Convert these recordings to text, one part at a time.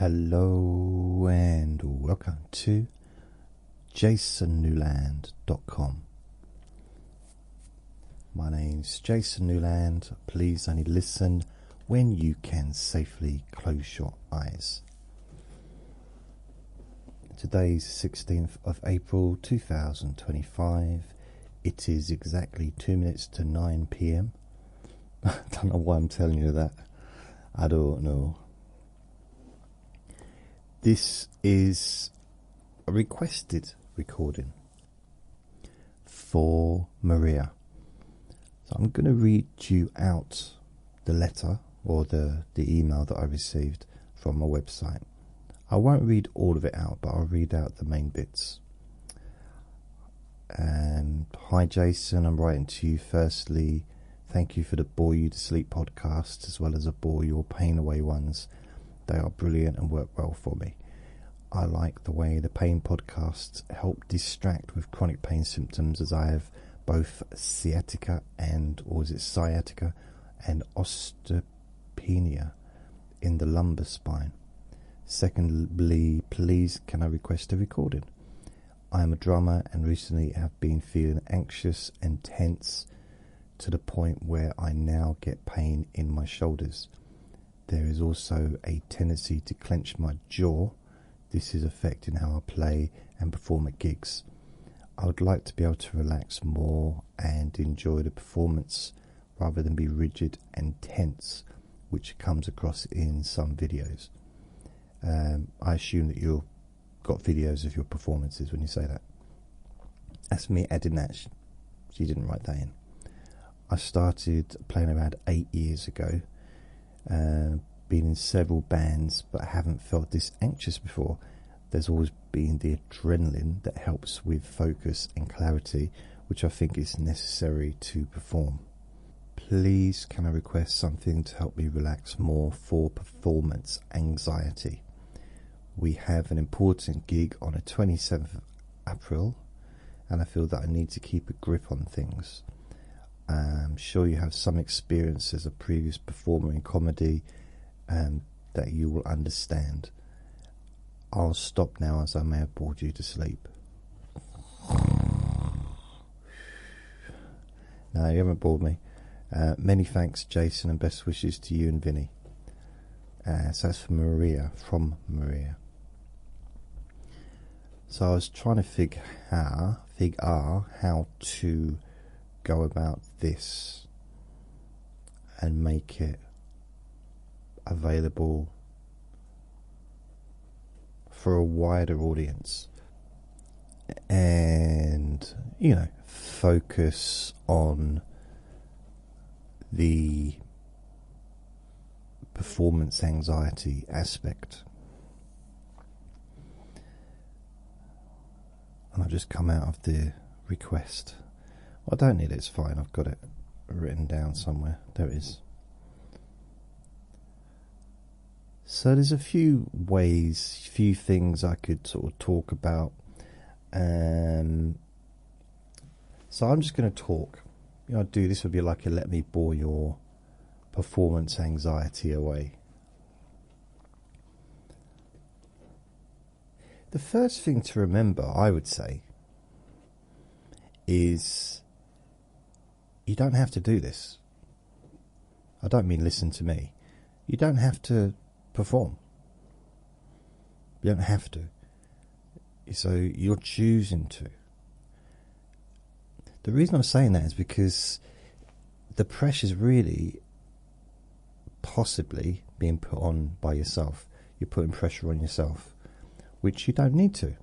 Hello and welcome to jasonnewland.com. My name's Jason Newland. Please only listen when you can safely close your eyes. Today's 16th of April 2025. It is exactly 2 minutes to 9 p.m. I don't know why I'm telling you that. I don't know. This is a requested recording for Maria. So I'm going to read you out the letter or the email that I received from my website. I won't read all of it out, but I'll read out the main bits. Hi Jason, I'm writing to you firstly. Thank you for the Bore You to Sleep podcast, as well as the Bore Your Pain Away ones. They are brilliant and work well for me. I like the way the pain podcasts help distract with chronic pain symptoms, as I have both sciatica and osteopenia in the lumbar spine. Secondly, please can I request a recording? I am a drummer and recently have been feeling anxious and tense to the point where I now get pain in my shoulders. There is also a tendency to clench my jaw. This is affecting how I play and perform at gigs. I would like to be able to relax more and enjoy the performance rather than be rigid and tense, which comes across in some videos. I assume that you've got videos of your performances when you say that. That's me adding that. She didn't write that in. I started playing around 8 years ago. Been in several bands, but I haven't felt this anxious before. There's always been the adrenaline that helps with focus and clarity, which I think is necessary to perform. Please can I request something to help me relax more for performance anxiety? We have an important gig on the 27th of April, and I feel that I need to keep a grip on things. I'm sure you have some experience as a previous performer in comedy that you will understand. I'll stop now, as I may have bored you to sleep. No, you haven't bored me. Many thanks, Jason, and best wishes to you and Vinny. So that's from Maria. So I was trying to figure out how to go about this and make it available for a wider audience, and focus on the performance anxiety aspect. And I've just come out of the request. I don't need it, it's fine, I've got it written down somewhere. There it is. So there's a few things I could sort of talk about. So I'm just going to talk. This would be like a let me bore your performance anxiety away. The first thing to remember, I would say, is you don't have to do this. I don't mean listen to me. You don't have to perform. You don't have to. So you're choosing to. The reason I'm saying that is because the pressure's really possibly being put on by yourself. You're putting pressure on yourself, which you don't need to.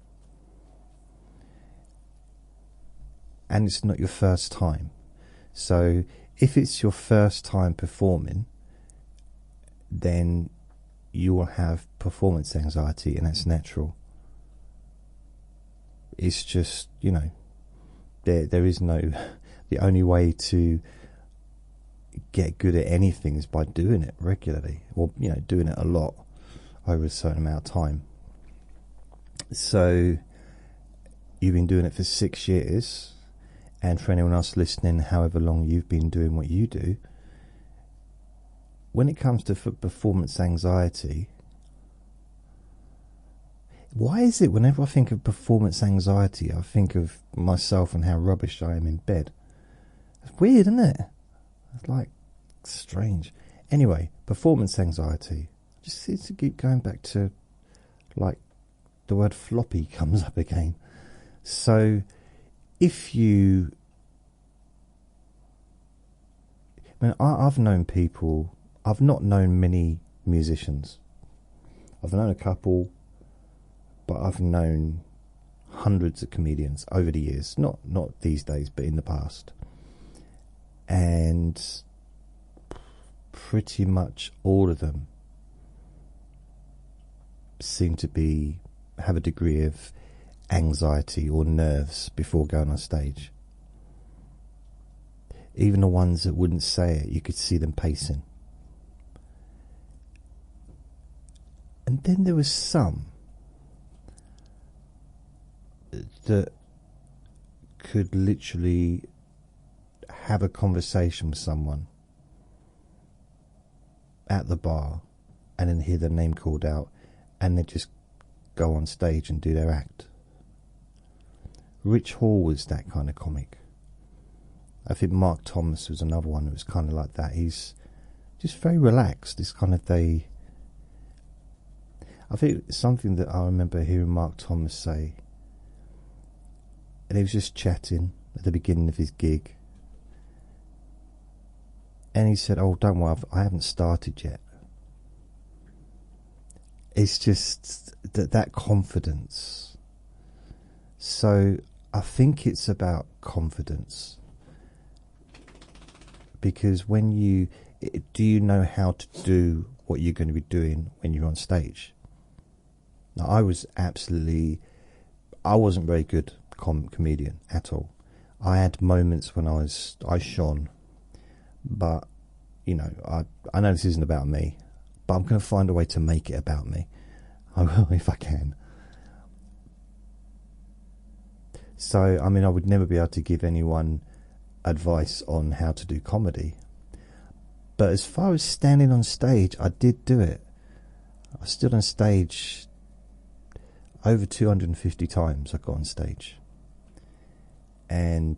And it's not your first time. So if it's your first time performing, then you will have performance anxiety, and that's natural. It's just, there is no, the only way to get good at anything is by doing it regularly, or doing it a lot over a certain amount of time. So you've been doing it for 6 years, and for anyone else listening, however long you've been doing what you do, when it comes to performance anxiety, Why is it whenever I think of performance anxiety, I think of myself and how rubbish I am in bed? It's weird, isn't it? It's like strange. Anyway, performance anxiety. Just seems to keep going back to, like, the word floppy comes up again. So if you, I mean, I've known people, I've not known many musicians. I've known a couple, but I've known hundreds of comedians over the years. Not these days, but in the past. And pretty much all of them seem to have a degree of anxiety or nerves before going on stage. Even the ones that wouldn't say it, you could see them pacing. And then there was some that could literally have a conversation with someone at the bar and then hear their name called out and they just go on stage and do their act. Rich Hall was that kind of comic. I think Mark Thomas was another one that was kind of like that. He's just very relaxed. It's kind of I think something that I remember hearing Mark Thomas say, and he was just chatting at the beginning of his gig, and he said, "Oh, don't worry, I haven't started yet." It's just that confidence. So I think it's about confidence, because do you know how to do what you're going to be doing when you're on stage? Now, I wasn't very good comedian at all. I had moments when I shone, but you know, I know this isn't about me, but I'm going to find a way to make it about me. I will if I can. So, I mean, I would never be able to give anyone advice on how to do comedy. But as far as standing on stage, I did do it. I stood on stage over 250 times. I got on stage. And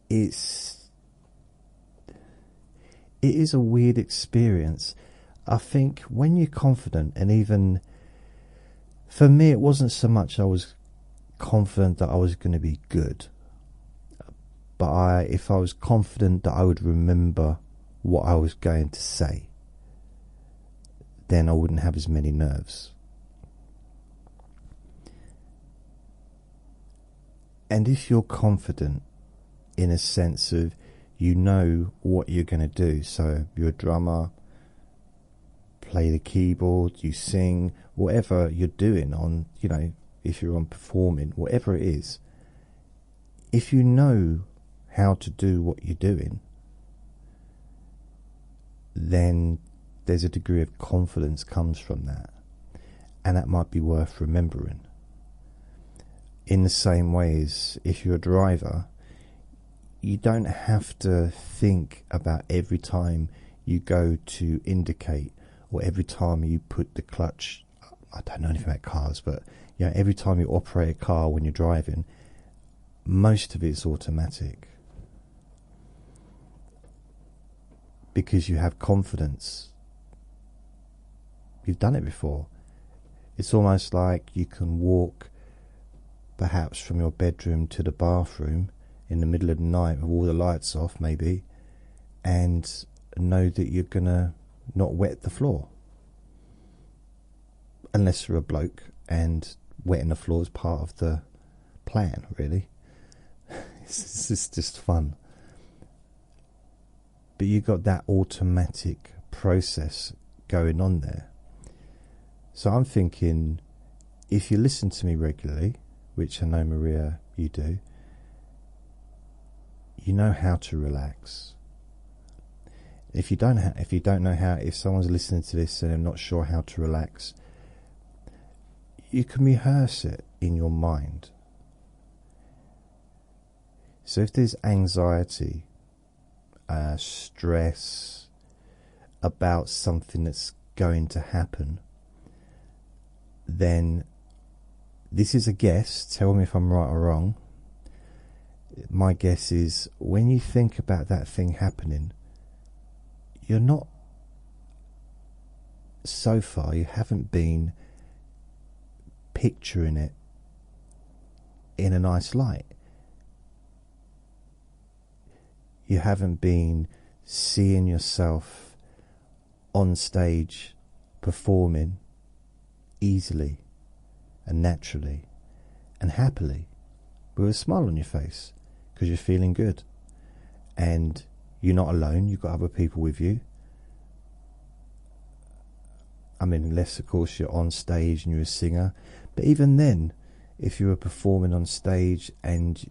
it is a weird experience. I think when you're confident, and even for me, it wasn't so much I was confident that I was going to be good, but if I was confident that I would remember what I was going to say, then I wouldn't have as many nerves. And if you're confident in a sense of you know what you're going to do, so you're a drummer, play the keyboard, you sing, whatever you're doing on, you know, if you're on performing, whatever it is, if you know how to do what you're doing, then there's a degree of confidence comes from that, and that might be worth remembering. In the same way as if you're a driver, you don't have to think about every time you go to indicate or every time you put the clutch. I don't know anything about cars, but you know, every time you operate a car when you're driving, most of it's automatic because you have confidence. You've done it before. It's almost like you can walk perhaps from your bedroom to the bathroom in the middle of the night with all the lights off maybe, and know that you're gonna not wet the floor, unless you're a bloke and wetting the floor is part of the plan, really. It's just fun. But you got that automatic process going on there. So I'm thinking, if you listen to me regularly, which I know, Maria, you do, you know how to relax. If you don't know how, if someone's listening to this and they're not sure how to relax, you can rehearse it in your mind. So if there's anxiety, stress, about something that's going to happen, then this is a guess. Tell me if I'm right or wrong. My guess is when you think about that thing happening, you're not, so far, you haven't been picturing it in a nice light. You haven't been seeing yourself on stage performing easily and naturally and happily with a smile on your face because you're feeling good. And you're not alone, you've got other people with you. I mean, unless of course you're on stage and you're a singer. But even then, if you were performing on stage, and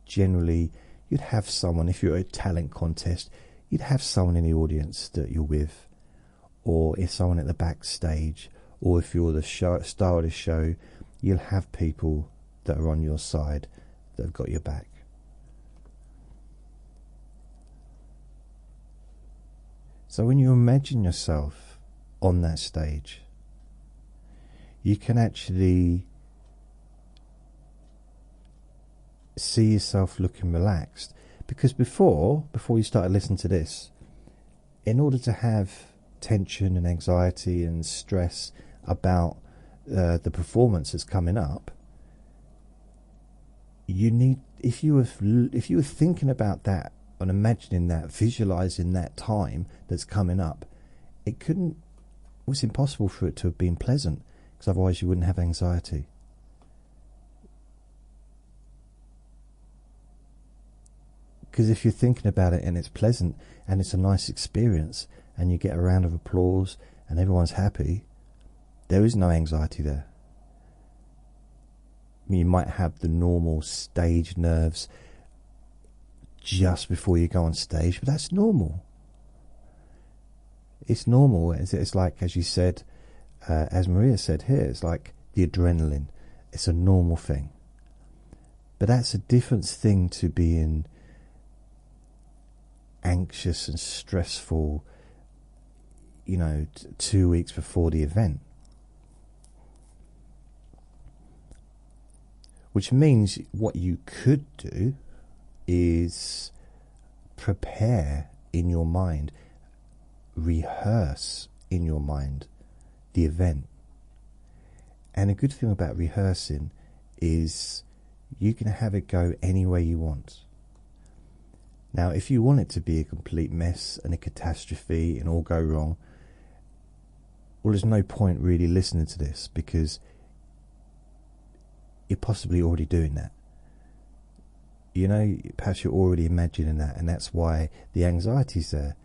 generally you'd have someone, if you're at a talent contest, you'd have someone in the audience that you're with, or if someone at the backstage, or if you're the star of the show, you'll have people that are on your side that have got your back. So when you imagine yourself on that stage, you can actually see yourself looking relaxed. Because before you started listening to this, in order to have tension and anxiety and stress about the performance that's coming up, you need, if you were thinking about that and imagining that, visualizing that time that's coming up, it was impossible for it to have been pleasant, because otherwise you wouldn't have anxiety. Because if you're thinking about it and it's pleasant and it's a nice experience and you get a round of applause and everyone's happy, there is no anxiety there. I mean, you might have the normal stage nerves just before you go on stage, but that's normal. It's normal. It's like, as you said, as Maria said here, it's like the adrenaline. It's a normal thing. But that's a different thing to being anxious and stressful, 2 weeks before the event. Which means what you could do is prepare in your mind, rehearse in your mind the event. And a good thing about rehearsing is you can have it go any way you want. Now, if you want it to be a complete mess and a catastrophe and all go wrong, well, there's no point really listening to this, because you're possibly already doing that. Perhaps you're already imagining that, and that's why the anxiety's there.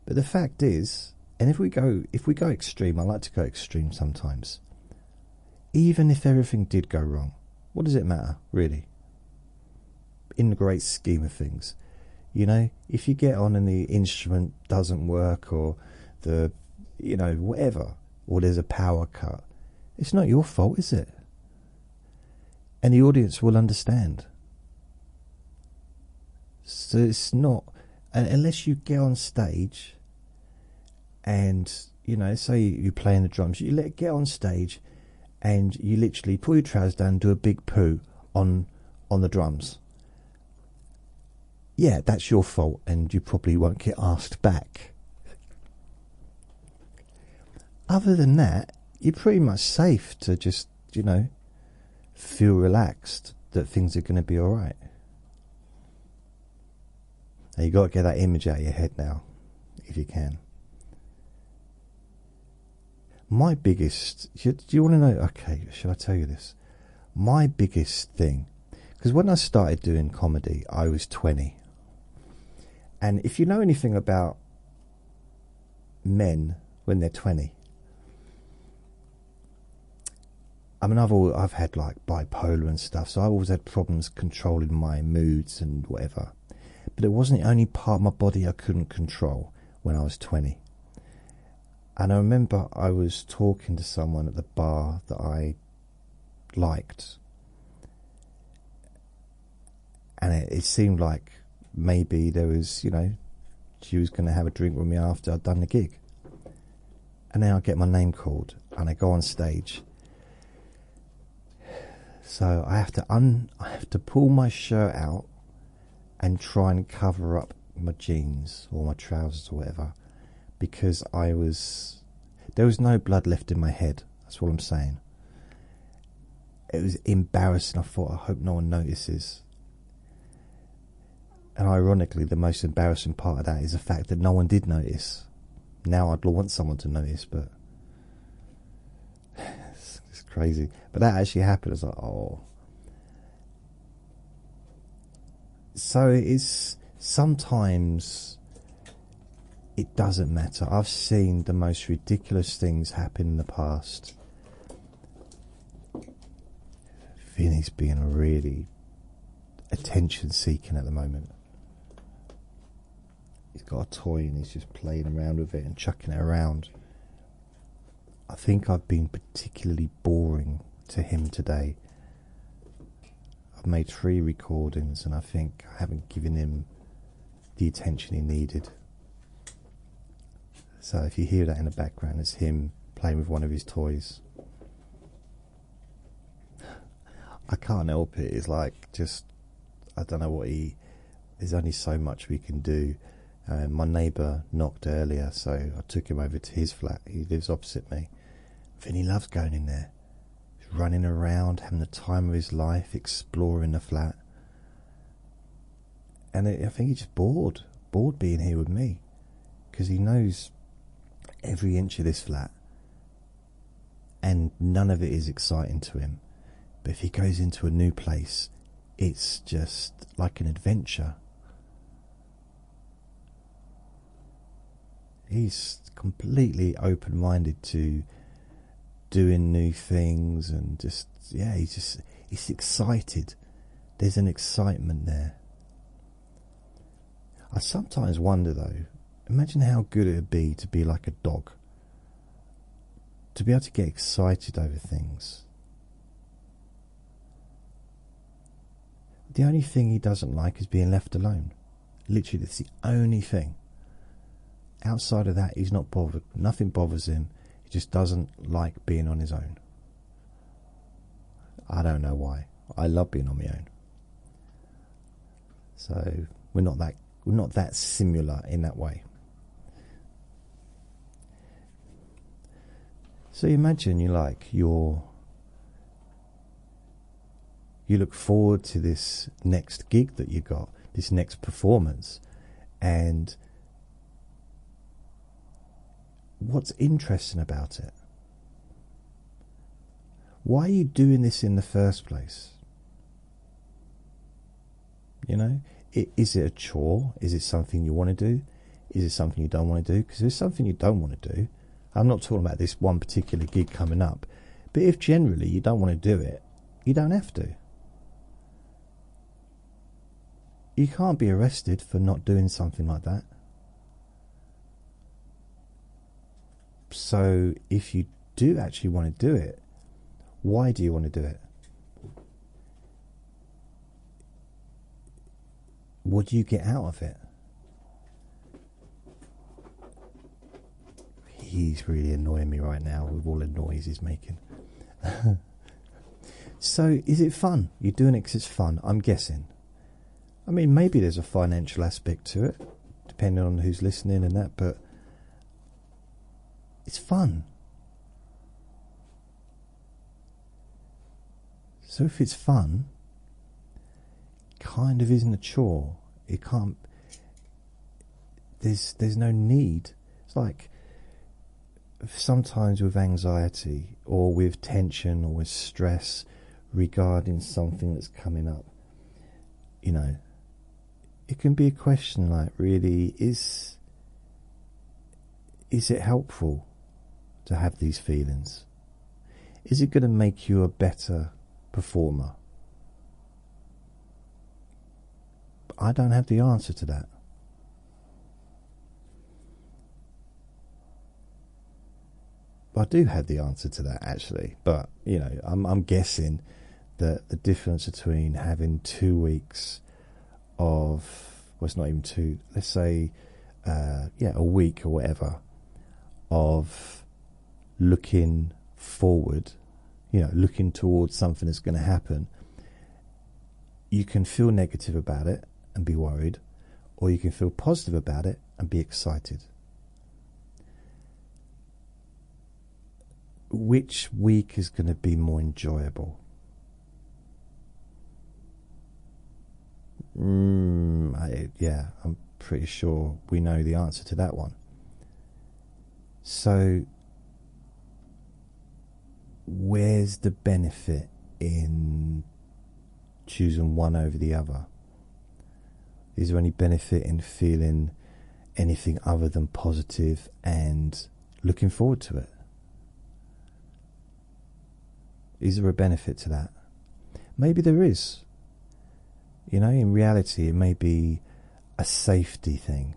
But the fact is, and if we go extreme, I like to go extreme sometimes. Even if everything did go wrong, what does it matter, really? In the great scheme of things, if you get on and the instrument doesn't work, or whatever, or there's a power cut, it's not your fault, is it? And the audience will understand. So it's not, unless you get on stage and, say you're playing the drums, you get on stage and you literally pull your trousers down and do a big poo on the drums. Yeah, that's your fault, and you probably won't get asked back. Other than that, you're pretty much safe to just, feel relaxed that things are going to be all right. Now, you've got to get that image out of your head now, if you can. My biggest... Do you want to know... Okay, should I tell you this? My biggest thing... Because when I started doing comedy, I was 20. And if you know anything about men when they're 20... I mean, I've had like bipolar and stuff, so I always had problems controlling my moods and whatever. But it wasn't the only part of my body I couldn't control when I was 20. And I remember I was talking to someone at the bar that I liked, and it seemed like maybe there was, you was going to have a drink with me after I'd done the gig. And then I get my name called and I go on stage. So I have to pull my shirt out and try and cover up my jeans or my trousers or whatever, because there was no blood left in my head. That's what I'm saying. It was embarrassing. I thought, I hope no one notices. And ironically, the most embarrassing part of that is the fact that no one did notice. Now I'd want someone to notice, but it's crazy. But that actually happened. I was like, oh. So it's sometimes it doesn't matter. I've seen the most ridiculous things happen in the past. Vinny's being really attention-seeking at the moment. He's got a toy and he's just playing around with it and chucking it around. I think I've been particularly boring to him today. I've made 3 recordings and I think I haven't given him the attention he needed. So if you hear that in the background, it's him playing with one of his toys. I can't help it. It's like, just, I don't know what there's only so much we can do. My neighbour knocked earlier, so I took him over to his flat. He lives opposite me. Vinny loves going in there. He's running around, having the time of his life, exploring the flat. And I think he's just bored being here with me, because he knows every inch of this flat and none of it is exciting to him. But if he goes into a new place, it's just like an adventure. He's completely open-minded to doing new things, and just, yeah, he's excited. There's an excitement there. I sometimes wonder though, imagine how good it would be to be like a dog, to be able to get excited over things. The only thing he doesn't like is being left alone. Literally, that's the only thing. Outside of that, he's not bothered. Nothing bothers him. He just doesn't like being on his own. I don't know why. I love being on my own. So we're not that similar in that way. So imagine you look forward to this next gig that you got, this next performance, and what's interesting about it? Why are you doing this in the first place? You know, is it a chore? Is it something you want to do? Is it something you don't want to do? Because if it's something you don't want to do, I'm not talking about this one particular gig coming up, but if generally you don't want to do it, you don't have to. You can't be arrested for not doing something like that. So if you do actually want to do it, why do you want to do it? What do you get out of it? He's really annoying me right now with all the noise he's making. So is it fun? You're doing it because it's fun, I'm guessing. I mean, maybe there's a financial aspect to it, depending on who's listening and that, but it's fun. So if it's fun, it kind of isn't a chore. It can't. There's no need. It's like sometimes with anxiety or with tension or with stress regarding something that's coming up, you know, it can be a question like, really, is it helpful to have these feelings? Is it going to make you a better performer? I don't have the answer to that. I do have the answer to that, actually, but you know, I'm guessing that the difference between having 2 weeks of, well, it's not even 2, let's say a week or whatever of looking forward, looking towards something that's going to happen, you can feel negative about it and be worried, or you can feel positive about it and be excited. Which week is going to be more enjoyable? I'm pretty sure we know the answer to that one. So, where's the benefit in choosing one over the other? Is there any benefit in feeling anything other than positive and looking forward to it? Is there a benefit to that? Maybe there is. In reality, it may be a safety thing.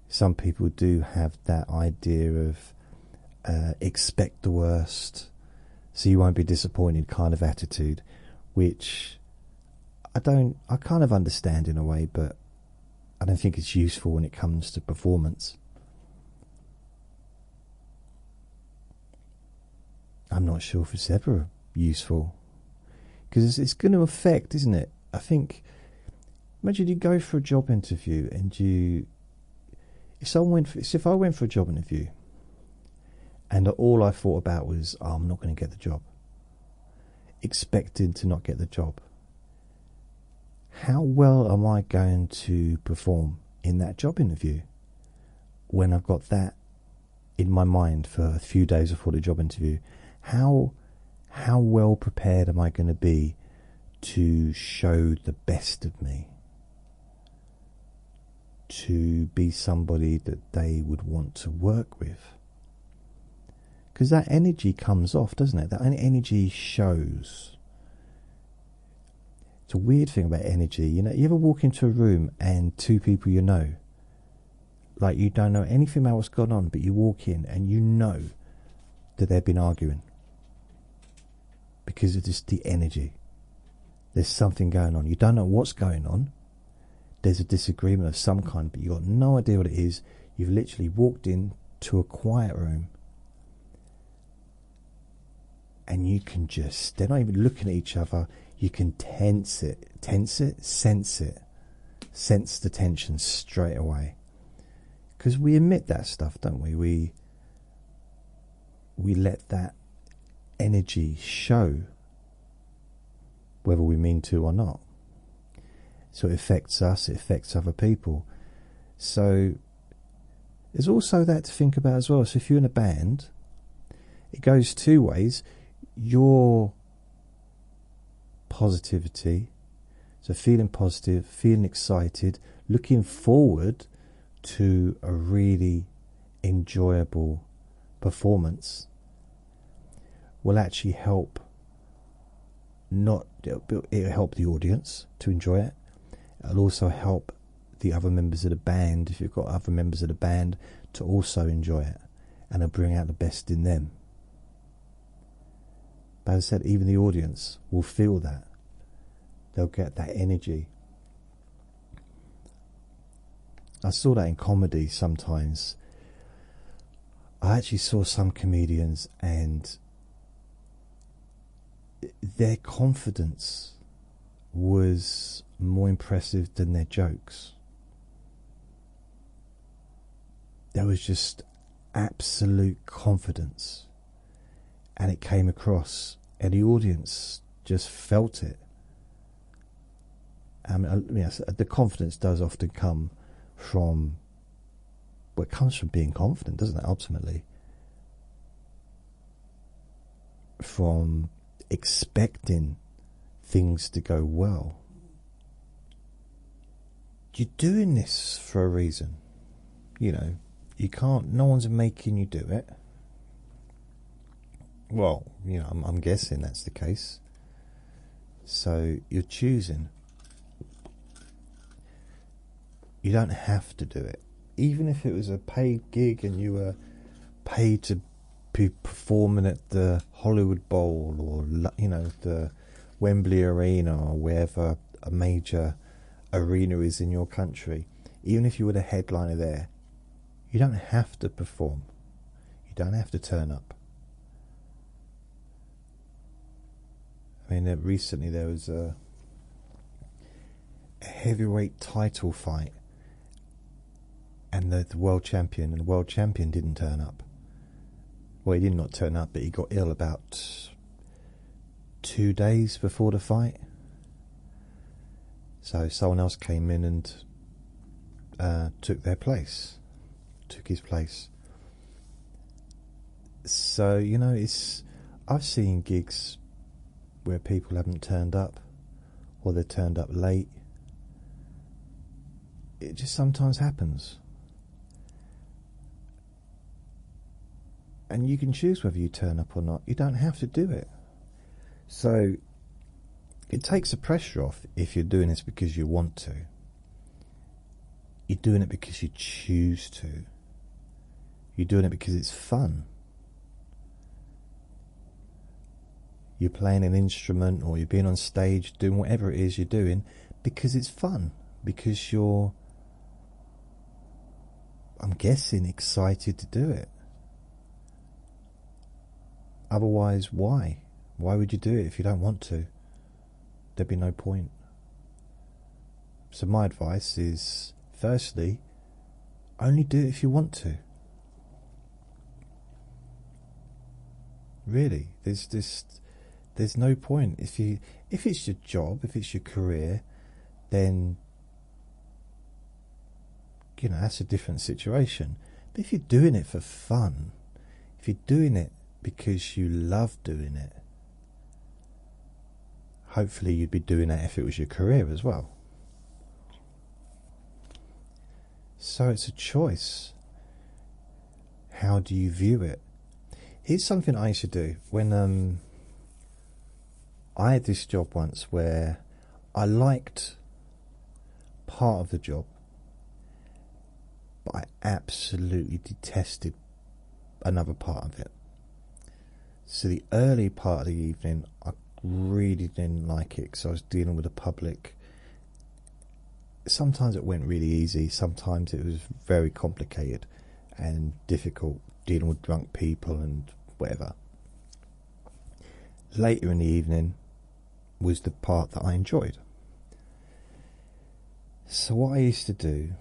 Some people do have that idea of expect the worst, so you won't be disappointed kind of attitude, which I kind of understand in a way, but I don't think it's useful when it comes to performance. I'm not sure if it's ever useful, because it's going to affect, isn't it? I think, imagine you go for a job interview and if I went for a job interview and all I thought about was, I'm not going to get the job, expecting to not get the job, how well am I going to perform in that job interview when I've got that in my mind for a few days before the job interview? How well prepared am I going to be to show the best of me, to be somebody that they would want to work with? Because that energy comes off, doesn't it? That energy shows. It's a weird thing about energy. You ever walk into a room and two people like you don't know anything about what's going on, but you walk in and you know that they've been arguing because of just the energy. There's something going on. You don't know what's going on. There's a disagreement of some kind, but you've got no idea what it is. You've literally walked in to a quiet room and you can they're not even looking at each other. You can sense the tension straight away. Because we emit that stuff, don't we? We let that energy show, whether we mean to or not. So it affects us, it affects other people. So there's also that to think about as well. So if you're in a band, it goes two ways. Your positivity, so feeling positive, feeling excited, looking forward to a really enjoyable performance, will actually help. It'll help the audience to enjoy it. It'll also help the other members of the band, if you've got other members of the band, to also enjoy it, and it'll bring out the best in them. But as I said, even the audience will feel that. They'll get that energy. I saw that in comedy sometimes. I actually saw some comedians and their confidence was more impressive than their jokes. There was just absolute confidence, and it came across, and the audience just felt it. The confidence does often come from, well, it comes from being confident, doesn't it, ultimately? From expecting things to go well. You're doing this for a reason. You can't, no one's making you do it. Well, I'm guessing that's the case. So you're choosing. You don't have to do it. Even if it was a paid gig and you were paid to be performing at the Hollywood Bowl or, the Wembley Arena or wherever a major arena is in your country. even if you were the headliner there, you don't have to perform. You don't have to turn up. I mean, recently there was a heavyweight title fight, and the world champion didn't turn up. Well, he did not turn up, but he got ill about 2 days before the fight. So someone else came in and took his place. So, you know, I've seen gigs where people haven't turned up, or they turned up late. It just sometimes happens. And you can choose whether you turn up or not. You don't have to do it. So it takes the pressure off if you're doing this because you want to. You're doing it because you choose to. You're doing it because it's fun. You're playing an instrument, or you're being on stage doing whatever it is you're doing because it's fun. Because you're, I'm guessing, excited to do it. Otherwise, why? Why would you do it if you don't want to? There'd be no point. So my advice is, firstly, only do it if you want to. Really, there's no point. If it's your job, if it's your career, then, you know, that's a different situation. But if you're doing it for fun, if you're doing it because you love doing it, hopefully you'd be doing that if it was your career as well. So it's a choice. How do you view it? Here's something I used to do when I had this job once where I liked part of the job, but I absolutely detested another part of it. So the early part of the evening, I really didn't like it because I was dealing with the public. Sometimes it went really easy, sometimes it was very complicated and difficult, dealing with drunk people and whatever. Later in the evening was the part that I enjoyed. So what I used to do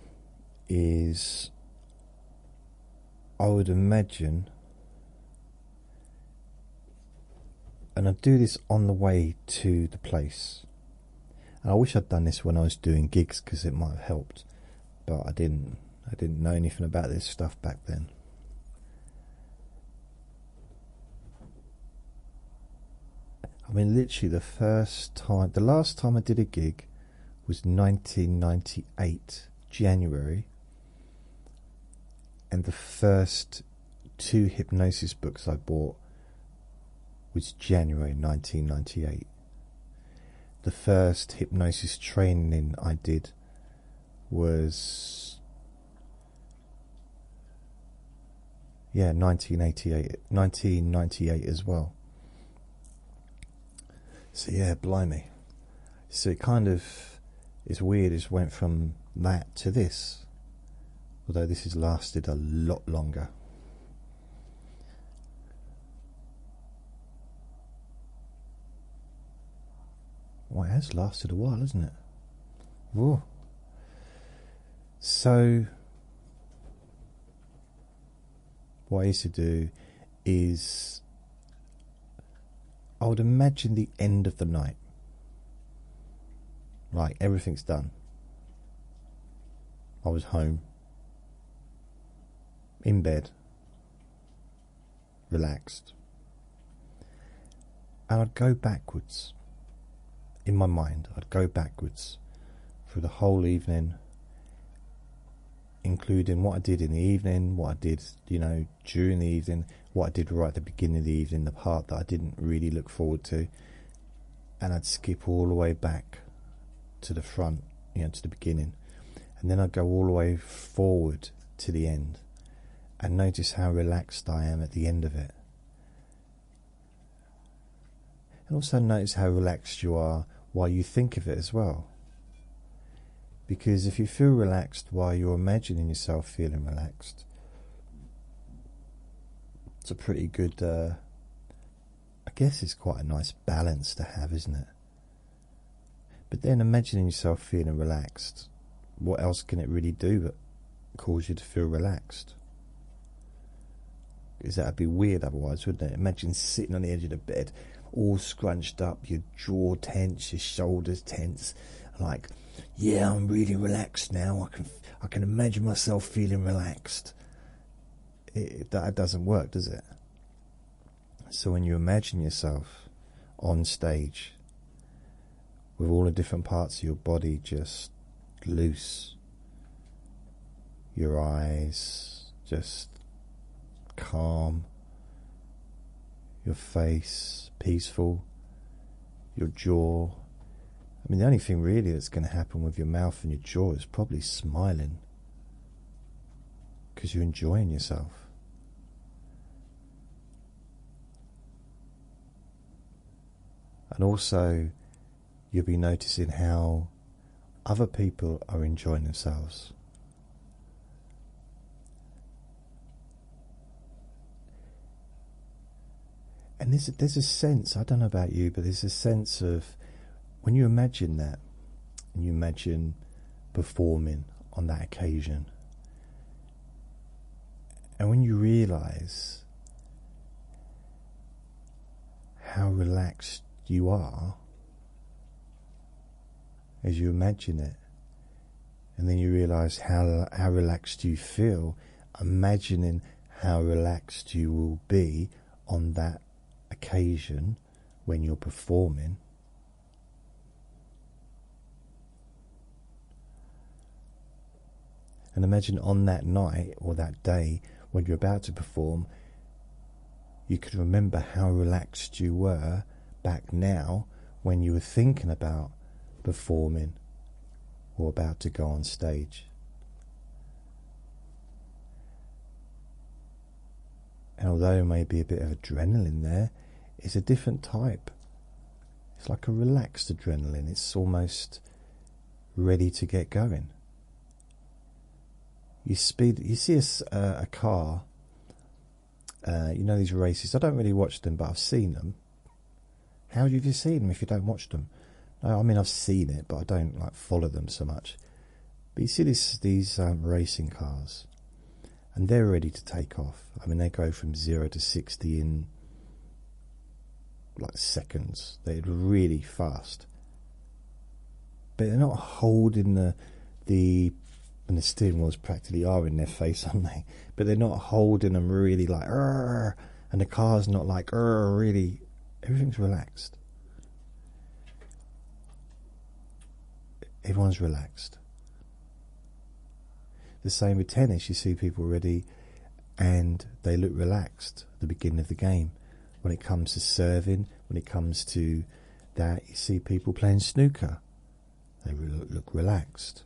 is, I would imagine, and I'd do this on the way to the place. And I wish I'd done this when I was doing gigs, because it might have helped, but I didn't know anything about this stuff back then. I mean, literally the last time I did a gig was 1998, January, and the first 2 hypnosis books I bought was January 1998. The first hypnosis training I did was 1998 as well. So yeah, blimey. So it kind of is weird. It went from that to this, although this has lasted a lot longer. Well, it has lasted a while, hasn't it? Whoa. So what I used to do is, I would imagine the end of the night. Like, everything's done. I was home, in bed, relaxed. And I'd go backwards. In my mind, I'd go backwards through the whole evening, including what I did in the evening, what I did, during the evening, what I did right at the beginning of the evening, the part that I didn't really look forward to, and I'd skip all the way back to the front, to the beginning, and then I'd go all the way forward to the end, and notice how relaxed I am at the end of it. And also notice how relaxed you are while you think of it as well. Because if you feel relaxed while you're imagining yourself feeling relaxed, it's a pretty good, I guess it's quite a nice balance to have, isn't it? But then imagining yourself feeling relaxed, what else can it really do but cause you to feel relaxed? Because that'd be weird otherwise, wouldn't it? Imagine sitting on the edge of the bed, all scrunched up, your jaw tense, your shoulders tense, like, yeah, I'm really relaxed now. I can imagine myself feeling relaxed. That doesn't work, does it? So when you imagine yourself on stage with all the different parts of your body just loose, your eyes just calm, your face peaceful, your jaw. I mean, the only thing really that's going to happen with your mouth and your jaw is probably smiling, because you're enjoying yourself. And also, you'll be noticing how other people are enjoying themselves. And there's a sense, I don't know about you, but there's a sense of, when you imagine that, and you imagine performing on that occasion, and when you realise how relaxed you are as you imagine it, and then you realise how relaxed you feel imagining how relaxed you will be on that occasion when you're performing, and imagine on that night or that day when you're about to perform, you could remember how relaxed you were back now when you were thinking about performing or about to go on stage. And although there may be a bit of adrenaline there, it's a different type. It's like a relaxed adrenaline. It's almost ready to get going. You see a car, you know these races. I don't really watch them, but I've seen them. How have you seen them if you don't watch them? No, I mean, I've seen it, but I don't like follow them so much. But you see these racing cars, and they're ready to take off. I mean, they go from 0 to 60 in like seconds. They're really fast. But they're not holding and the steering wheels practically are in their face, aren't they? But they're not holding them really like, "Arr!" And the car's not like, "Arr!" Really. Everything's relaxed. Everyone's relaxed. The same with tennis. You see people ready and they look relaxed at the beginning of the game. When it comes to serving, when it comes to that, you see people playing snooker. They look relaxed.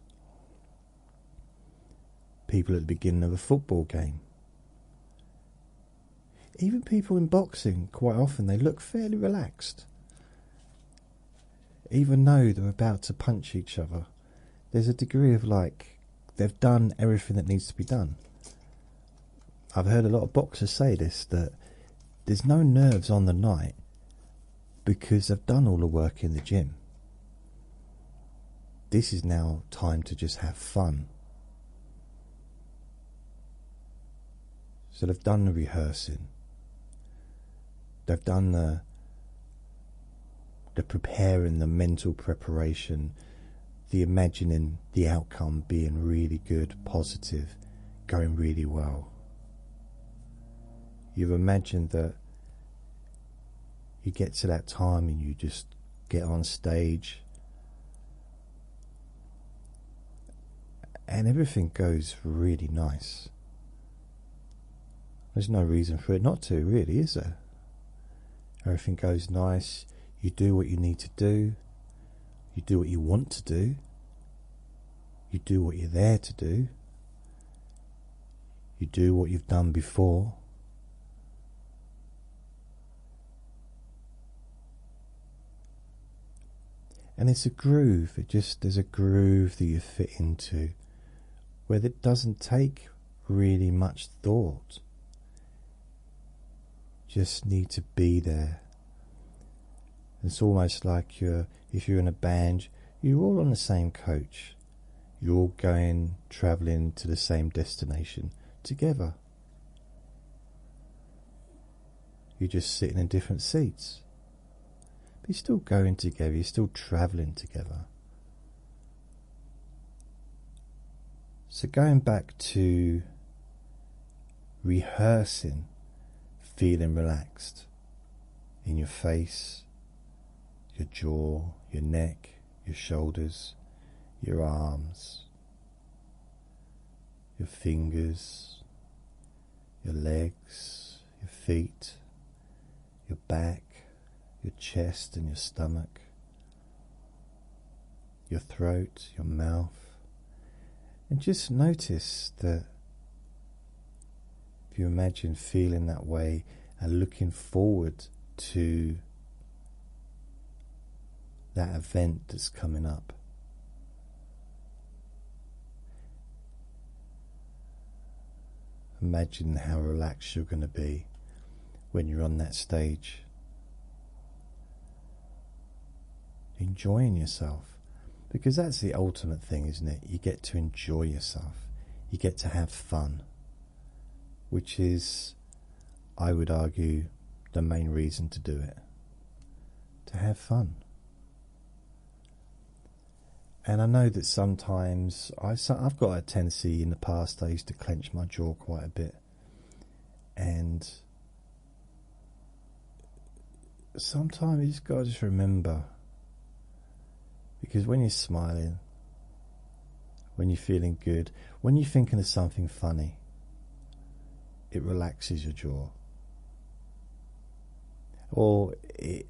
People at the beginning of a football game. Even people in boxing, quite often, they look fairly relaxed. Even though they're about to punch each other, there's a degree of like, they've done everything that needs to be done. I've heard a lot of boxers say this, that there's no nerves on the night because they've done all the work in the gym. This is now time to just have fun. So they've done the rehearsing. They've done the preparing, the mental preparation, the imagining the outcome being really good, positive, going really well. You've imagined that you get to that time and you just get on stage and everything goes really nice. There's no reason for it not to, really, is there? Everything goes nice. You do what you need to do. You do what you want to do. You do what you're there to do. You do what you've done before. And it's a groove. There's a groove that you fit into where it doesn't take really much thought. Just need to be there. It's almost like if you're in a band, you're all on the same coach. You're all travelling to the same destination together. You're just sitting in different seats. But you're still going together, you're still travelling together. So going back to rehearsing, feeling relaxed in your face, your jaw, your neck, your shoulders, your arms, your fingers, your legs, your feet, your back, your chest and your stomach, your throat, your mouth. And just notice that if you imagine feeling that way and looking forward to that event that's coming up, imagine how relaxed you're going to be when you're on that stage, enjoying yourself. Because that's the ultimate thing, isn't it? You get to enjoy yourself. You get to have fun. Which is, I would argue, the main reason to do it. To have fun. And I know that sometimes, I've got a tendency in the past, I used to clench my jaw quite a bit. And sometimes you just got to just remember, because when you're smiling, when you're feeling good, when you're thinking of something funny, it relaxes your jaw. Or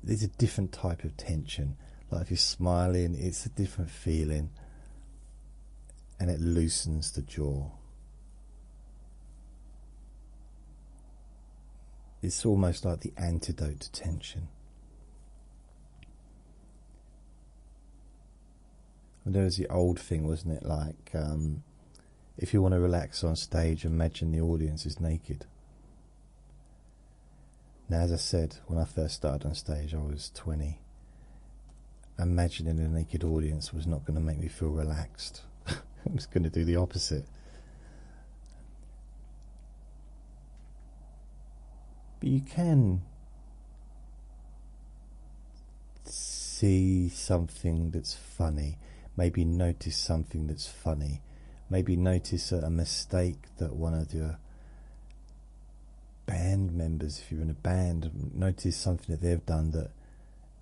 there's a different type of tension. Like if you're smiling, it's a different feeling, and it loosens the jaw. It's almost like the antidote to tension. And there was the old thing, wasn't it? Like, if you want to relax on stage, imagine the audience is naked. Now, as I said, when I first started on stage, I was 20. Imagining a naked audience was not going to make me feel relaxed. It was going to do the opposite. But you can see something that's funny, maybe notice something that's funny, maybe notice a mistake that one of your band members, if you're in a band, notice something that they've done that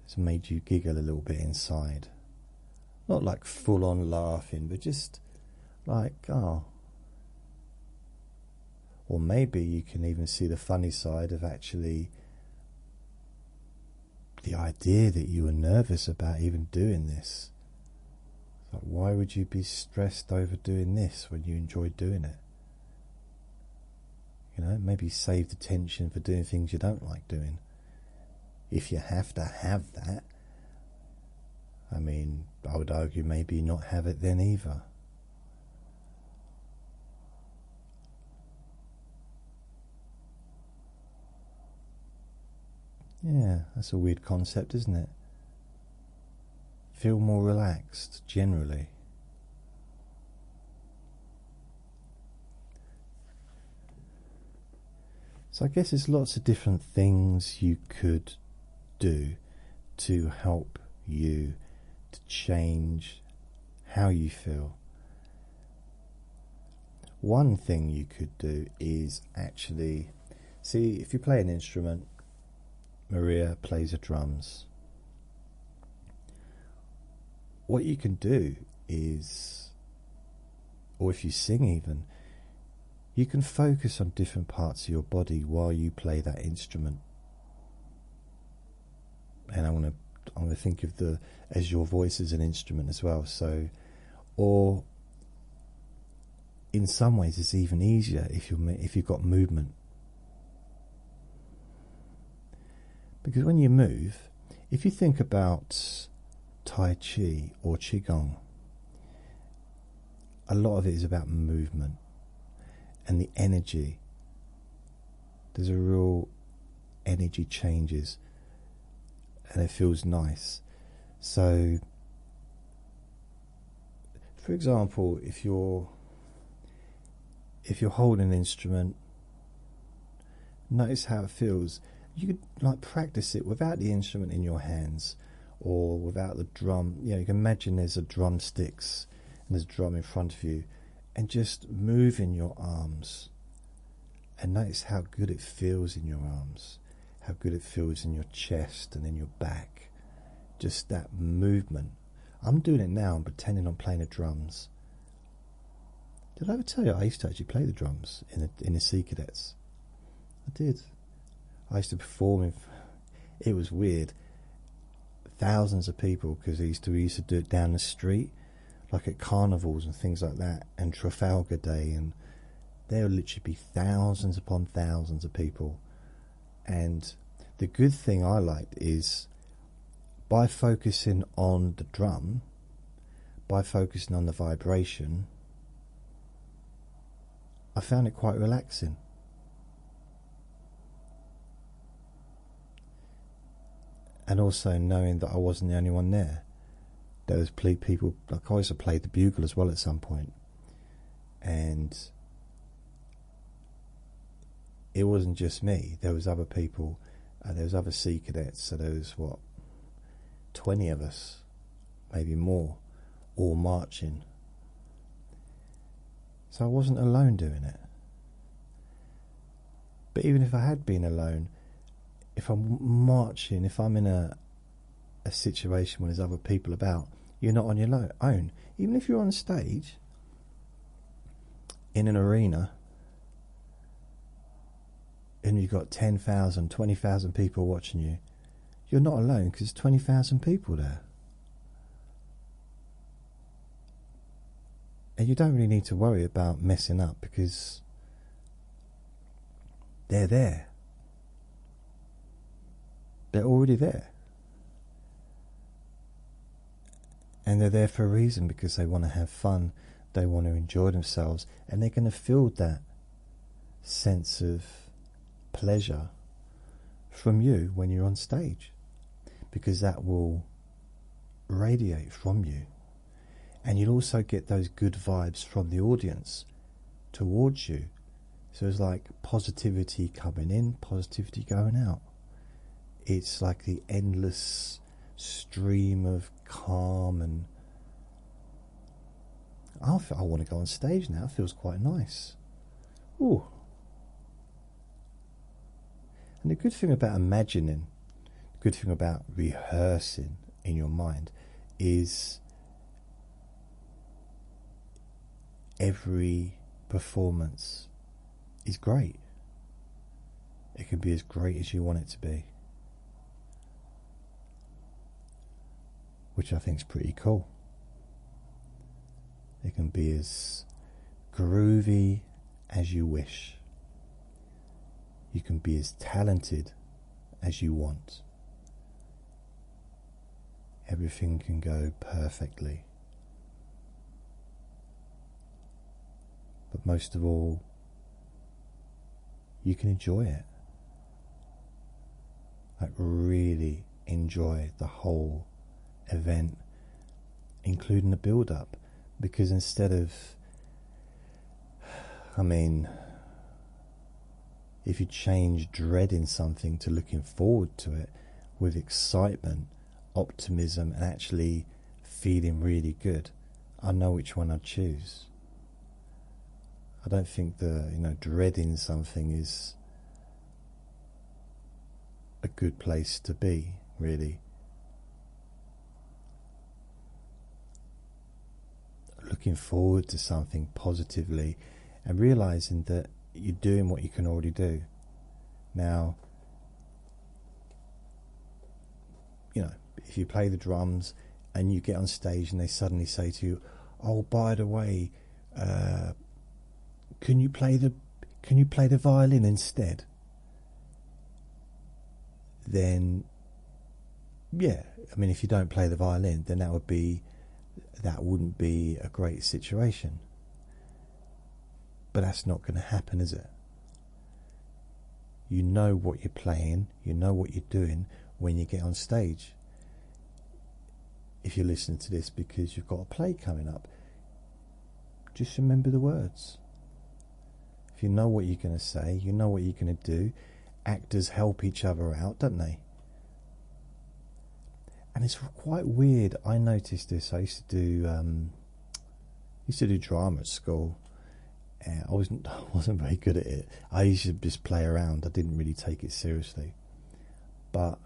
has made you giggle a little bit inside. Not like full on laughing, but just like, oh. Or maybe you can even see the funny side of actually the idea that you were nervous about even doing this. Like, why would you be stressed over doing this when you enjoy doing it? You know, maybe save the tension for doing things you don't like doing. If you have to have that, I mean, I would argue maybe not have it then either. Yeah, that's a weird concept, isn't it? Feel more relaxed, generally. So I guess there's lots of different things you could do to help you to change how you feel. One thing you could do is actually, see, if you play an instrument, Maria plays the drums. What you can do is, or if you sing even, you can focus on different parts of your body while you play that instrument. And I'm gonna think of as your voice as an instrument as well. So, or in some ways, it's even easier if you've got movement. Because when you move, if you think about Tai Chi or Qigong, a lot of it is about movement and the energy. There's a real energy changes, and it feels nice. So, for example, if you're holding an instrument, notice how it feels. You could like practice it without the instrument in your hands, or without the drum. You know, you can imagine there's a drumsticks and there's a drum in front of you, and just moving your arms, and notice how good it feels in your arms, how good it feels in your chest and in your back. Just that movement. I'm doing it now. I'm pretending I'm playing the drums. Did I ever tell you I used to actually play the drums in the Sea Cadets? I did. I used to perform. It was weird. Thousands of people, because we used to do it down the street, like at carnivals and things like that, and Trafalgar Day, and there would literally be thousands upon thousands of people. And the good thing I liked is, by focusing on the drum, by focusing on the vibration, I found it quite relaxing. And also knowing that I wasn't the only one there. There was people, like I also played the bugle as well at some point. And it wasn't just me. There was other people. There was other Sea Cadets. So there was, 20 of us, maybe more, all marching. So I wasn't alone doing it. But even if I had been alone, if I'm marching, if I'm in a situation where there's other people about, you're not on your own. Even if you're on stage in an arena and you've got 10,000, 20,000 people watching you, you're not alone, because there's 20,000 people there. And you don't really need to worry about messing up, because they're there. They're already there. And they're there for a reason, because they want to have fun, they want to enjoy themselves, and they're going to feel that sense of pleasure from you when you're on stage, because that will radiate from you. And you'll also get those good vibes from the audience towards you. So it's like positivity coming in, positivity going out. It's like the endless stream of calm, and I want to go on stage now. It feels quite nice. Ooh. And the good thing about imagining, the good thing about rehearsing in your mind, is every performance is great. It can be as great as you want it to be, which I think is pretty cool. It can be as groovy as you wish. You can be as talented as you want. Everything can go perfectly. But most of all, you can enjoy it. Like, really enjoy the whole event, including the build-up. Because instead of, if you change dreading something to looking forward to it with excitement, optimism, and actually feeling really good, I know which one I'd choose. I don't think dreading something is a good place to be, really. Looking forward to something positively and realizing that you're doing what you can already do. Now, if you play the drums and you get on stage and they suddenly say to you, "Oh, by the way, can you play the violin instead?" Then yeah, I mean, if you don't play the violin, then that wouldn't be a great situation. But that's not going to happen, is it? You know what you're playing, you know what you're doing when you get on stage. If you're listening to this because you've got a play coming up, just remember the words. If you know what you're going to say, you know what you're going to do. Actors help each other out, don't they? And it's quite weird. I noticed this. I used to do drama at school. And I wasn't very good at it. I used to just play around. I didn't really take it seriously. But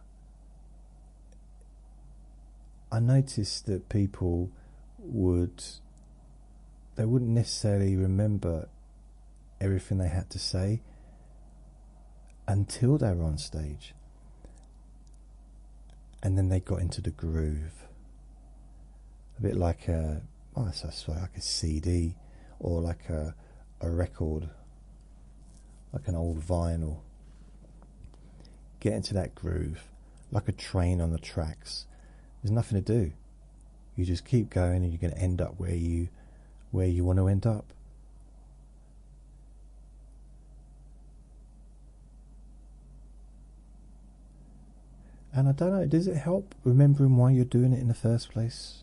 I noticed that people wouldn't necessarily remember everything they had to say until they were on stage. And then they got into the groove. A bit like like a CD or like a record, like an old vinyl. Get into that groove, like a train on the tracks. There's nothing to do. You just keep going, and you're going to end up where you want to end up. And I don't know, does it help remembering why you're doing it in the first place?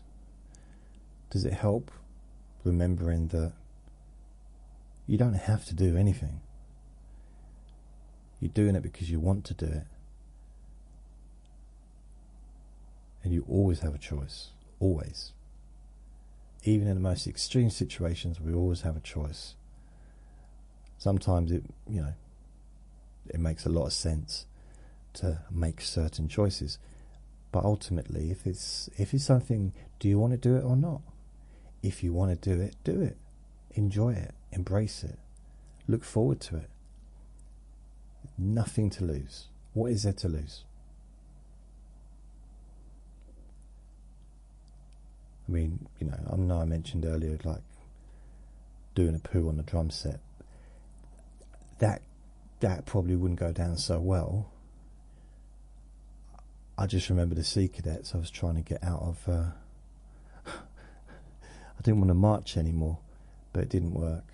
Does it help remembering that you don't have to do anything? You're doing it because you want to do it. And you always have a choice. Always. Even in the most extreme situations, we always have a choice. Sometimes it makes a lot of sense to make certain choices. But ultimately, if it's something, do you want to do it or not? If you want to do it, do it. Enjoy it. Embrace it. Look forward to it. Nothing to lose. What is there to lose? I mean, I know I mentioned earlier, like doing a poo on the drum set. That probably wouldn't go down so well. I just remember the Sea Cadets I was trying to get out of. I didn't want to march anymore, but it didn't work.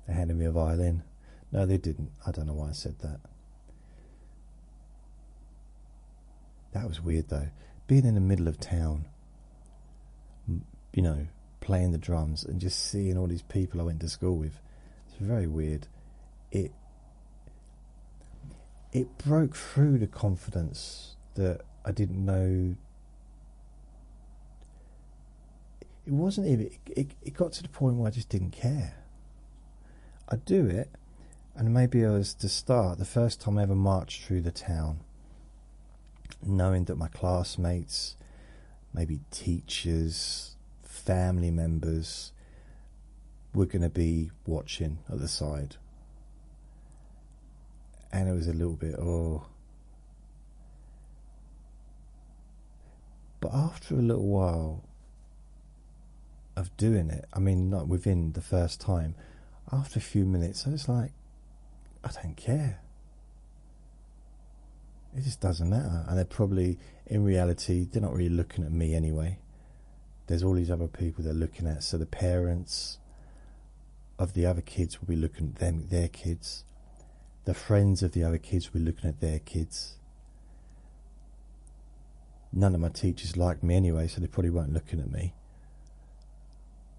They handed me a violin. No, they didn't. I don't know why I said that. That was weird, though. Being in the middle of town, playing the drums and just seeing all these people I went to school with. It's very weird. It broke through the confidence that I didn't know. It wasn't even. It got to the point where I just didn't care. I'd do it, and maybe I was to start the first time I ever marched through the town, knowing that my classmates, maybe teachers, family members, were going to be watching at the side. And it was a little bit, But after a little while of doing it, I mean, not within the first time, after a few minutes, I was like, I don't care. It just doesn't matter. And they're probably, in reality, they're not really looking at me anyway. There's all these other people they're looking at. So the parents of the other kids will be looking at their kids. The friends of the other kids will be looking at their kids. None of my teachers liked me anyway, so they probably weren't looking at me.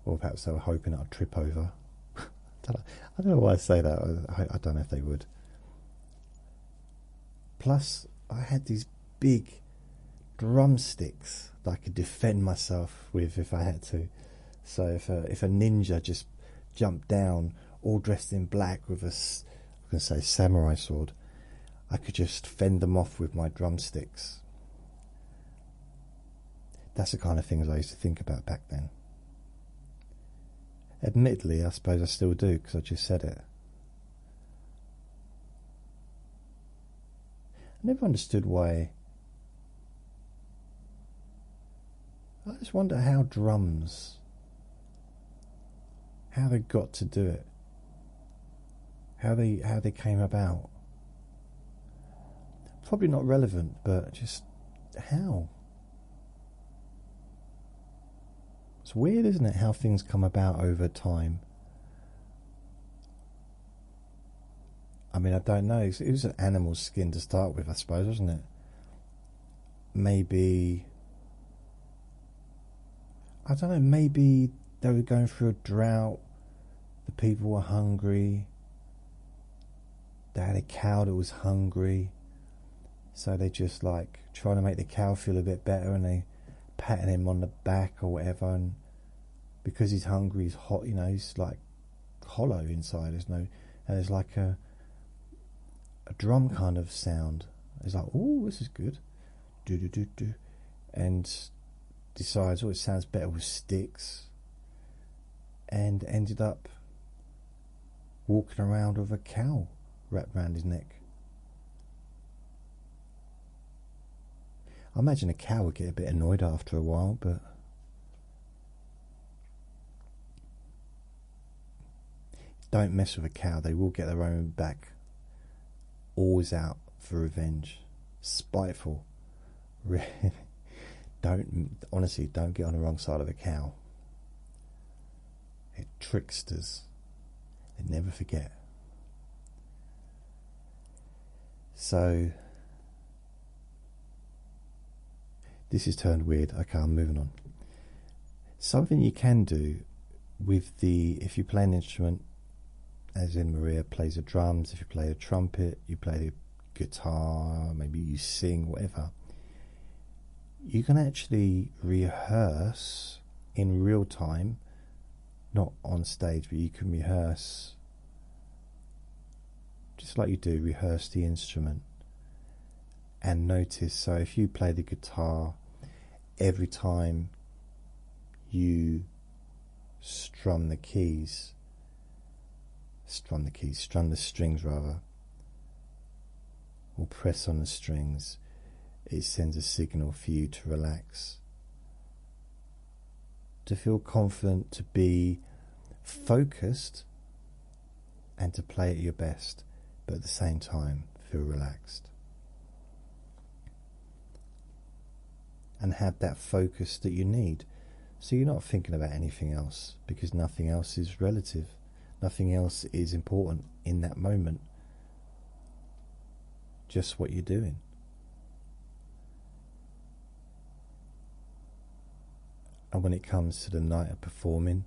Or perhaps they were hoping I'd trip over. I don't know why I say that. I don't know if they would. Plus, I had these big drumsticks that I could defend myself with if I had to. So if a ninja just jumped down, all dressed in black with a samurai sword, I could just fend them off with my drumsticks. That's the kind of things I used to think about back then. Admittedly, I suppose I still do, because I just said it. I never understood why. I just wonder how drums, how they got to do it, how they came about. probably not relevant, but just how? It's weird, isn't it, how things come about over time? I mean, I don't know. It was an animal's skin to start with, I suppose, wasn't it? Maybe, I don't know, maybe they were going through a drought, the people were hungry, they had a cow that was hungry, so they just like trying to make the cow feel a bit better, and they patting him on the back or whatever, and because he's hungry, he's hot, you know, he's like hollow inside. And there's like a drum kind of sound. It's like, oh, this is good, do do do do, and decides, oh, it sounds better with sticks, and ended up walking around with a cow wrapped around his neck. I imagine a cow would get a bit annoyed after a while, but don't mess with a cow. They will get their own back. Always out for revenge. Spiteful. Honestly, don't get on the wrong side of a cow. They're tricksters. They never forget. So this has turned weird. Okay, I'm moving on. Something you can do with if you play an instrument, as in Maria plays the drums, if you play a trumpet, you play the guitar, maybe you sing, whatever, you can actually rehearse in real time, not on stage, but you can rehearse just like you do, rehearse the instrument and notice. So if you play the guitar, every time you strum the strings rather, or press on the strings, it sends a signal for you to relax, to feel confident, to be focused, and to play at your best, but at the same time feel relaxed and have that focus that you need, so you're not thinking about anything else, because nothing else is relative, nothing else is important in that moment, just what you're doing. And when it comes to the night of performing,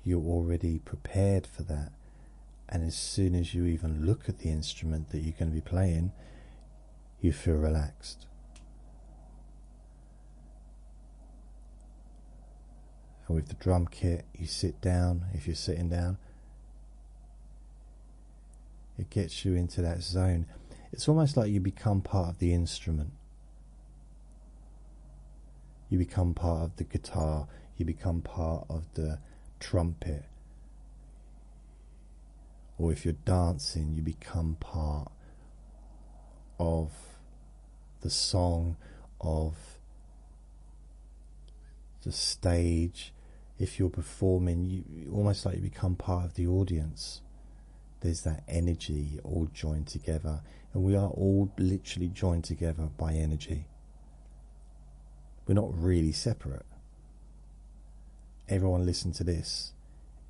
you're already prepared for that, and as soon as you even look at the instrument that you're going to be playing, you feel relaxed. And with the drum kit, you sit down. If you're sitting down, it gets you into that zone. It's almost like you become part of the instrument. You become part of the guitar, you become part of the trumpet, or if you're dancing, you become part of the song, of the stage. If you're performing, you almost like you become part of the audience. There's that energy all joined together, and we are all literally joined together by energy. We're not really separate. Everyone listening to this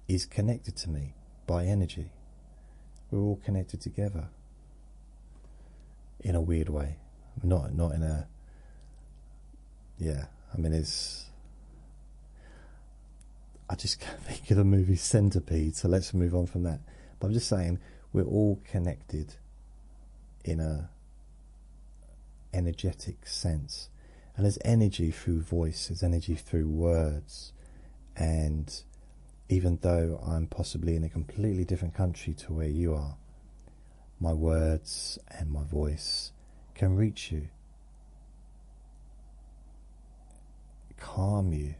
is connected to me by energy. We're all connected together in a weird way. Not in a, yeah, I mean, I just can't think of the movie Centipede, so let's move on from that. But I'm just saying, we're all connected in a energetic sense. And there's energy through voice, there's energy through words. And even though I'm possibly in a completely different country to where you are, my words and my voice can reach you, calm you,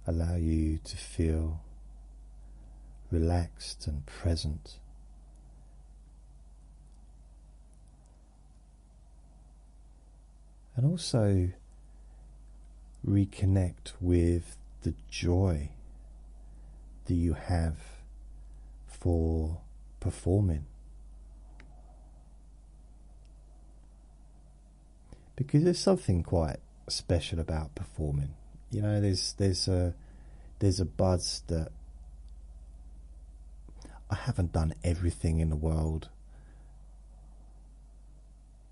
allow you to feel relaxed and present. And also reconnect with the joy that you have for performing. Because there's something quite special about performing. You know, there's a buzz that I haven't done everything in the world,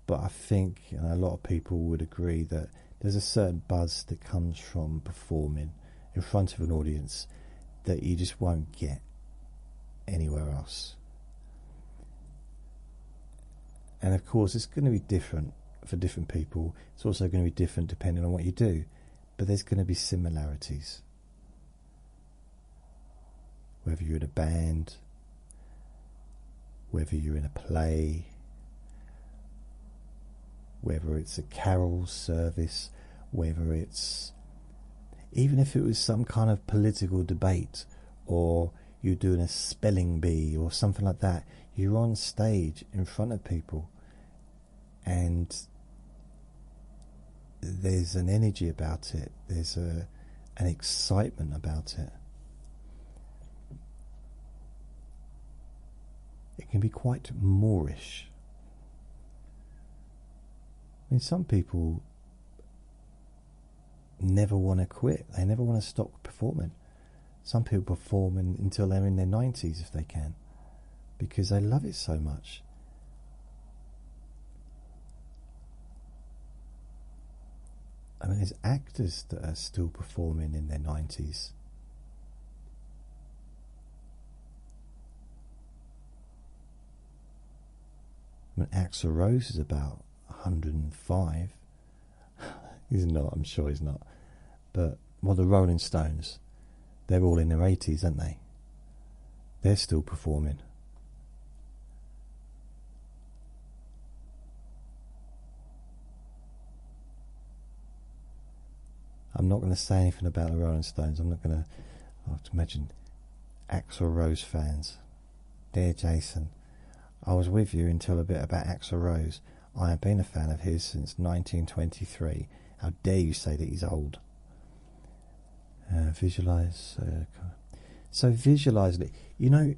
but I think, and a lot of people would agree, that there's a certain buzz that comes from performing in front of an audience that you just won't get anywhere else. And of course, it's going to be different for different people. It's also going to be different depending on what you do, but there's going to be similarities. Whether you're in a band, whether you're in a play, whether it's a carol service, whether it's, even if it was some kind of political debate, or you're doing a spelling bee or something like that, you're on stage in front of people, and there's an energy about it, there's an excitement about it. It can be quite Moorish. I mean, some people never want to quit. They never want to stop performing. Some people perform until they're in their 90s if they can, because they love it so much. I mean, there's actors that are still performing in their 90s. I mean, Axl Rose is about 105. He's not, I'm sure he's not. But, well, the Rolling Stones, they're all in their 80s, aren't they? They're still performing. I'm not going to say anything about the Rolling Stones. I'm not going to. I have to imagine Axl Rose fans. Dear Jason, I was with you until a bit about Axl Rose. I have been a fan of his since 1923. How dare you say that he's old? Visualize. So visualizing it. You know,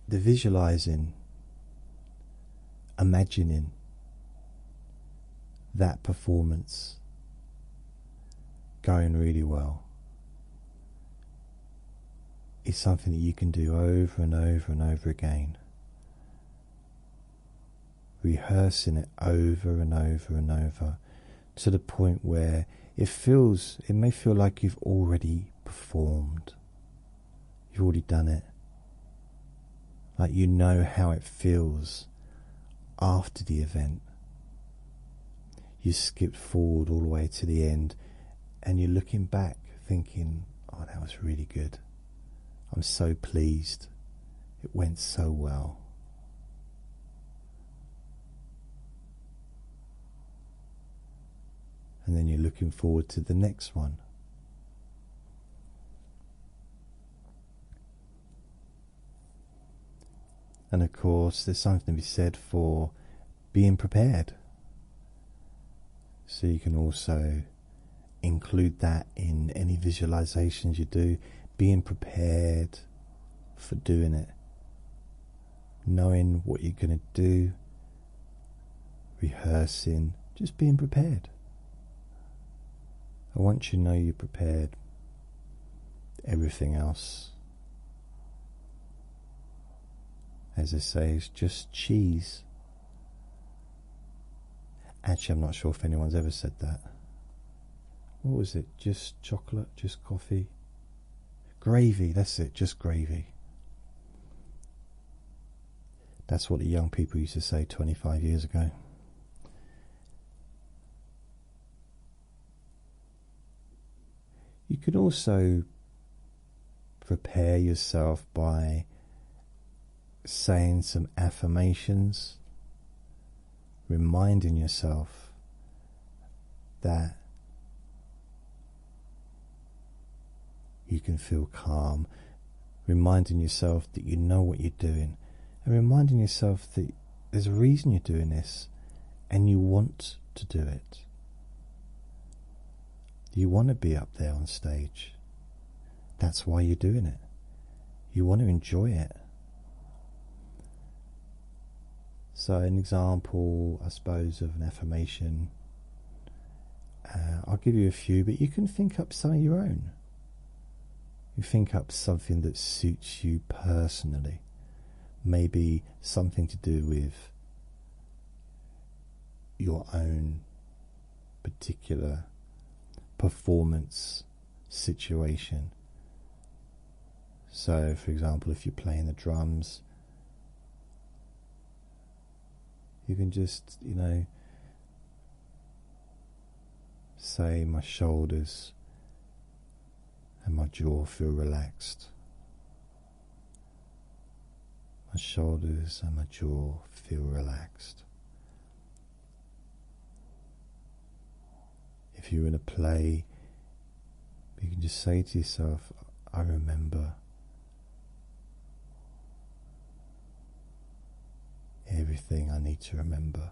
the visualizing, imagining that performance going really well is something that you can do over and over and over again, rehearsing it over and over and over, to the point where it may feel like you've already performed, you've already done it, like you know how it feels after the event. You skipped forward all the way to the end, and you're looking back thinking, oh, that was really good. I'm so pleased. It went so well. And then you're looking forward to the next one. And of course, there's something to be said for being prepared. So you can also include that in any visualizations you do, being prepared for doing it, knowing what you're going to do, rehearsing, just being prepared. And once you know you're prepared, everything else, as I say, is just cheese. Actually, I'm not sure if anyone's ever said that. What was it? Just chocolate? Just coffee? Gravy, that's it, just gravy. That's what the young people used to say 25 years ago. You could also prepare yourself by saying some affirmations, reminding yourself that you can feel calm, reminding yourself that you know what you're doing, and reminding yourself that there's a reason you're doing this and you want to do it. You want to be up there on stage. That's why you're doing it. You want to enjoy it. So an example, I suppose, of an affirmation, I'll give you a few, but you can think up some of your own. You think up something that suits you personally. Maybe something to do with your own particular performance situation. So, for example, if you're playing the drums, you can just, say, my shoulders and my jaw feel relaxed. My shoulders and my jaw feel relaxed. If you're in a play, you can just say to yourself, I remember everything I need to remember.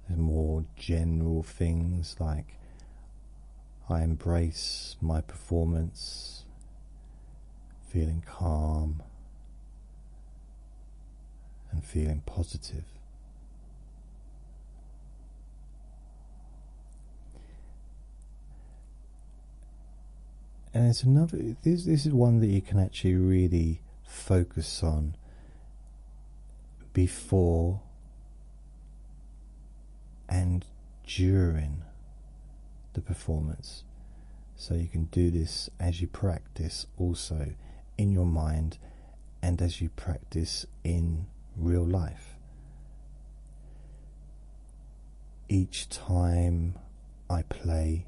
There's more general things like I embrace my performance, feeling calm and feeling positive. And there's another, this is one that you can actually really focus on before and during the performance. So you can do this as you practice also in your mind and as you practice in real life. Each time I play,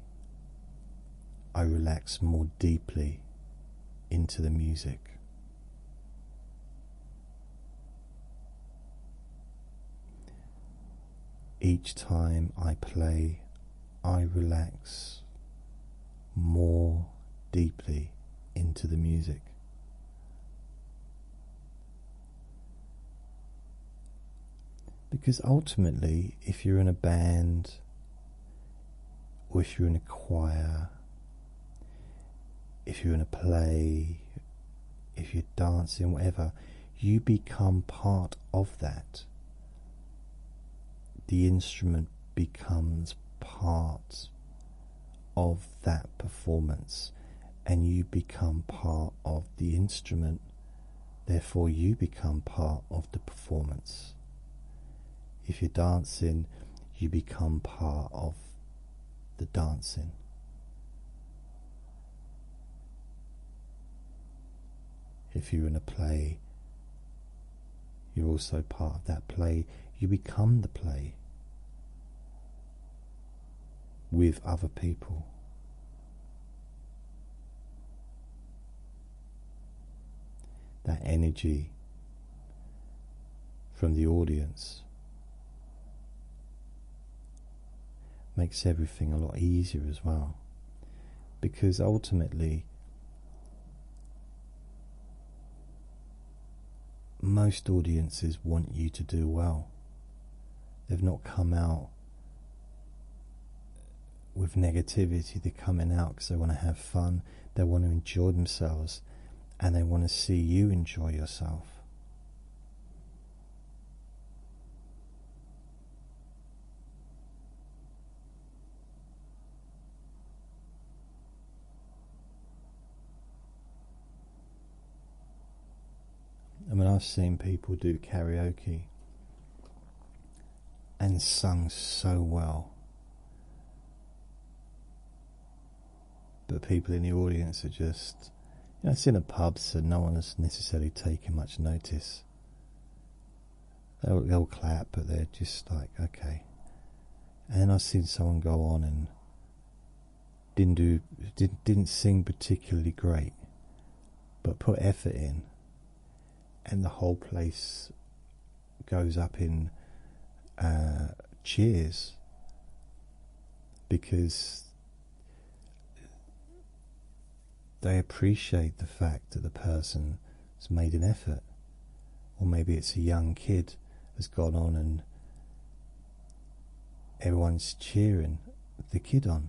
I relax more deeply into the music. Each time I play, I relax more deeply into the music. Because ultimately, if you're in a band, or if you're in a choir, if you're in a play, if you're dancing, whatever, you become part of that. The instrument becomes part of that performance, and you become part of the instrument, therefore you become part of the performance. If you're dancing, you become part of the dancing. If you're in a play, you're also part of that play. You become the play with other people. That energy from the audience makes everything a lot easier as well, because ultimately most audiences want you to do well. They've not come out with negativity. They're coming out because they want to have fun, they want to enjoy themselves, and they want to see you enjoy yourself. I mean, I've seen people do karaoke and sung so well, but people in the audience are just, it's in a pub, so no one is necessarily taking much notice. They'll clap, but they're just like, okay. And then I've seen someone go on and didn't sing particularly great, but put effort in, and the whole place goes up in cheers, because they appreciate the fact that the person has made an effort. Or maybe it's a young kid has gone on and everyone's cheering the kid on.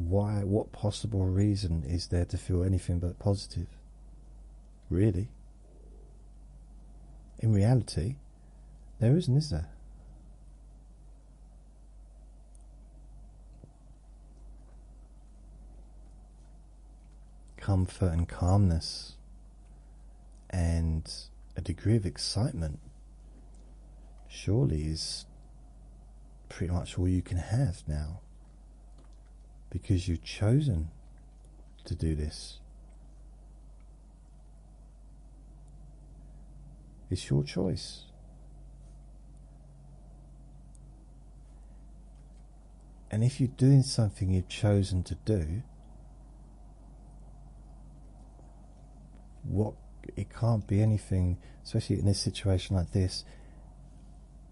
Why? What possible reason is there to feel anything but positive? Really? In reality, there isn't, is there? Comfort and calmness and a degree of excitement surely is pretty much all you can have now, because you've chosen to do this. It's your choice. And if you're doing something you've chosen to do, it can't be anything, especially in a situation like this,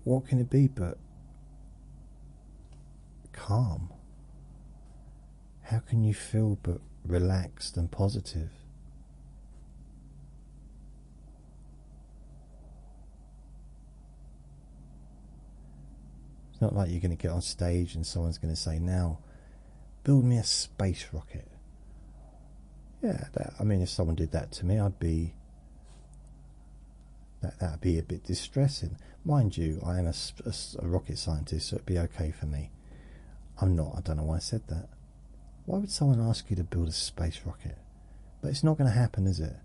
what can it be but calm? How can you feel but relaxed and positive? It's not like you're going to get on stage and someone's going to say, now build me a space rocket. Yeah, I mean, if someone did that to me, that'd be a bit distressing. Mind you, I am a rocket scientist, so it'd be okay for me. I'm not. I don't know why I said that. Why would someone ask you to build a space rocket? But it's not going to happen, is it?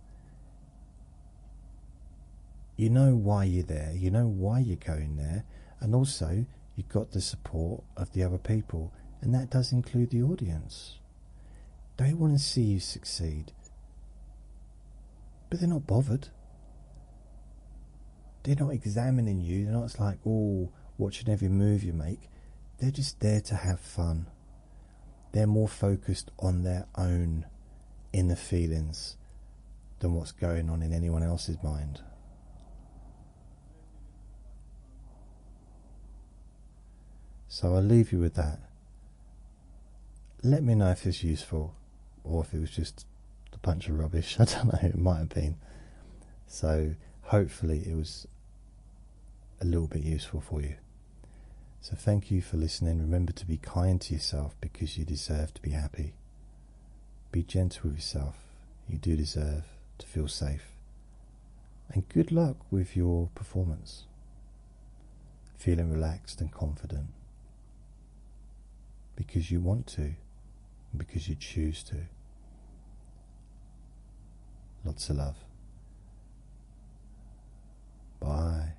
You know why you're there. You know why you're going there. And also, you've got the support of the other people. And that does include the audience. They want to see you succeed. But they're not bothered. They're not examining you. They're not like, oh, watching every move you make. They're just there to have fun. They're more focused on their own inner feelings than what's going on in anyone else's mind. So I'll leave you with that. Let me know if it's useful or if it was just a bunch of rubbish. I don't know, it might have been. So hopefully it was a little bit useful for you. So thank you for listening. Remember to be kind to yourself because you deserve to be happy. Be gentle with yourself. You do deserve to feel safe. And good luck with your performance. Feeling relaxed and confident. Because you want to. And because you choose to. Lots of love. Bye.